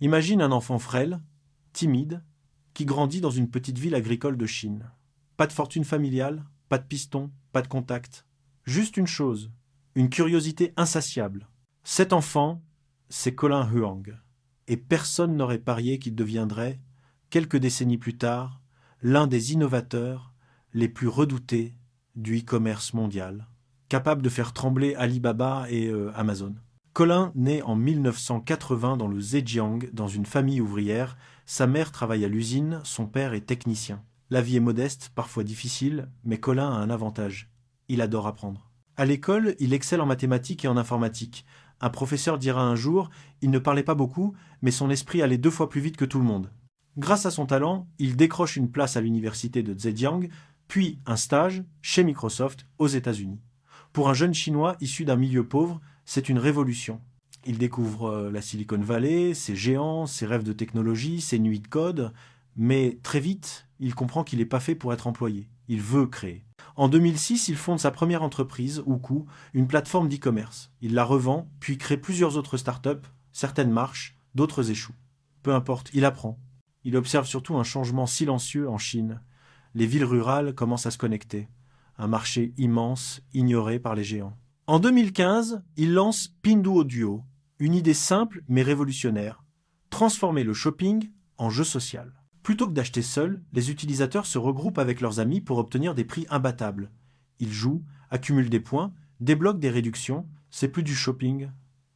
Imagine un enfant frêle, timide, qui grandit dans une petite ville agricole de Chine. Pas de fortune familiale, pas de piston, pas de contact. Juste une chose, une curiosité insatiable. Cet enfant, c'est Colin Huang. Et personne n'aurait parié qu'il deviendrait, quelques décennies plus tard, l'un des innovateurs les plus redoutés du e-commerce mondial, capable de faire trembler Alibaba et Amazon. Colin naît en 1980 dans le Zhejiang, dans une famille ouvrière. Sa mère travaille à l'usine, son père est technicien. La vie est modeste, parfois difficile, mais Colin a un avantage. Il adore apprendre. À l'école, il excelle en mathématiques et en informatique. Un professeur dira un jour, il ne parlait pas beaucoup, mais son esprit allait 2 fois plus vite que tout le monde. Grâce à son talent, il décroche une place à l'université de Zhejiang, puis un stage chez Microsoft aux États-Unis. Pour un jeune Chinois issu d'un milieu pauvre, c'est une révolution. Il découvre la Silicon Valley, ses géants, ses rêves de technologie, ses nuits de code, mais très vite, il comprend qu'il n'est pas fait pour être employé. Il veut créer. En 2006, il fonde sa première entreprise, Wuku, une plateforme d'e-commerce. Il la revend, puis crée plusieurs autres startups. Certaines marchent, d'autres échouent. Peu importe, il apprend. Il observe surtout un changement silencieux en Chine. Les villes rurales commencent à se connecter. Un marché immense, ignoré par les géants. En 2015, il lance Pinduoduo, une idée simple mais révolutionnaire. Transformer le shopping en jeu social. Plutôt que d'acheter seuls, les utilisateurs se regroupent avec leurs amis pour obtenir des prix imbattables. Ils jouent, accumulent des points, débloquent des réductions. C'est plus du shopping,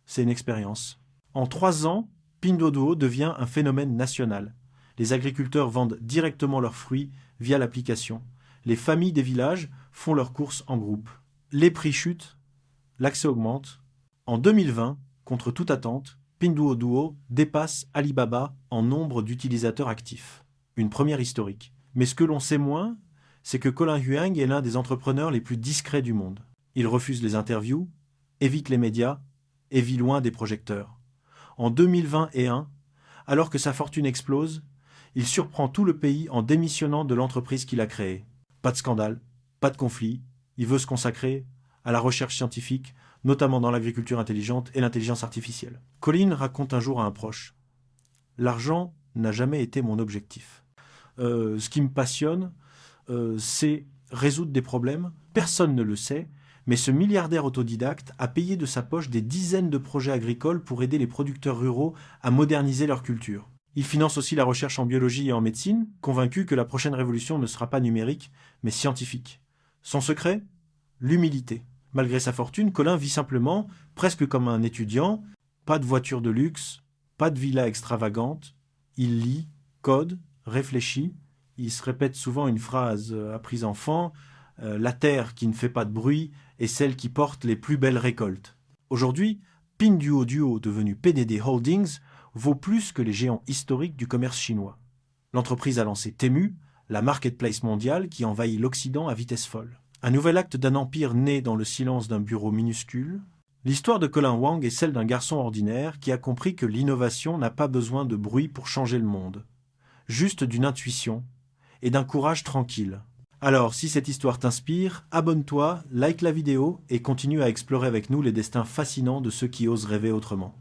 c'est une expérience. En 3 ans, Pinduoduo devient un phénomène national. Les agriculteurs vendent directement leurs fruits via l'application. Les familles des villages font leurs courses en groupe. Les prix chutent, l'accès augmente. En 2020, contre toute attente, Pinduoduo dépasse Alibaba en nombre d'utilisateurs actifs. Une première historique. Mais ce que l'on sait moins, c'est que Colin Huang est l'un des entrepreneurs les plus discrets du monde. Il refuse les interviews, évite les médias et vit loin des projecteurs. En 2021, alors que sa fortune explose, il surprend tout le pays en démissionnant de l'entreprise qu'il a créée. Pas de scandale, pas de conflit, il veut se consacrer à la recherche scientifique, notamment dans l'agriculture intelligente et l'intelligence artificielle. Colin raconte un jour à un proche « L'argent n'a jamais été mon objectif. Ce qui me passionne, c'est résoudre des problèmes. Personne ne le sait, mais ce milliardaire autodidacte a payé de sa poche des dizaines de projets agricoles pour aider les producteurs ruraux à moderniser leur culture. Il finance aussi la recherche en biologie et en médecine, convaincu que la prochaine révolution ne sera pas numérique, mais scientifique. Son secret ? L'humilité. Malgré sa fortune, Colin vit simplement, presque comme un étudiant, pas de voiture de luxe, pas de villa extravagante. Il lit, code, réfléchit. Il se répète souvent une phrase apprise enfant, la terre qui ne fait pas de bruit est celle qui porte les plus belles récoltes. Aujourd'hui, Pinduoduo, devenu PDD Holdings, vaut plus que les géants historiques du commerce chinois. L'entreprise a lancé Temu, la marketplace mondiale qui envahit l'Occident à vitesse folle. Un nouvel acte d'un empire né dans le silence d'un bureau minuscule. L'histoire de Colin Huang est celle d'un garçon ordinaire qui a compris que l'innovation n'a pas besoin de bruit pour changer le monde, juste d'une intuition et d'un courage tranquille. Alors, si cette histoire t'inspire, abonne-toi, like la vidéo et continue à explorer avec nous les destins fascinants de ceux qui osent rêver autrement.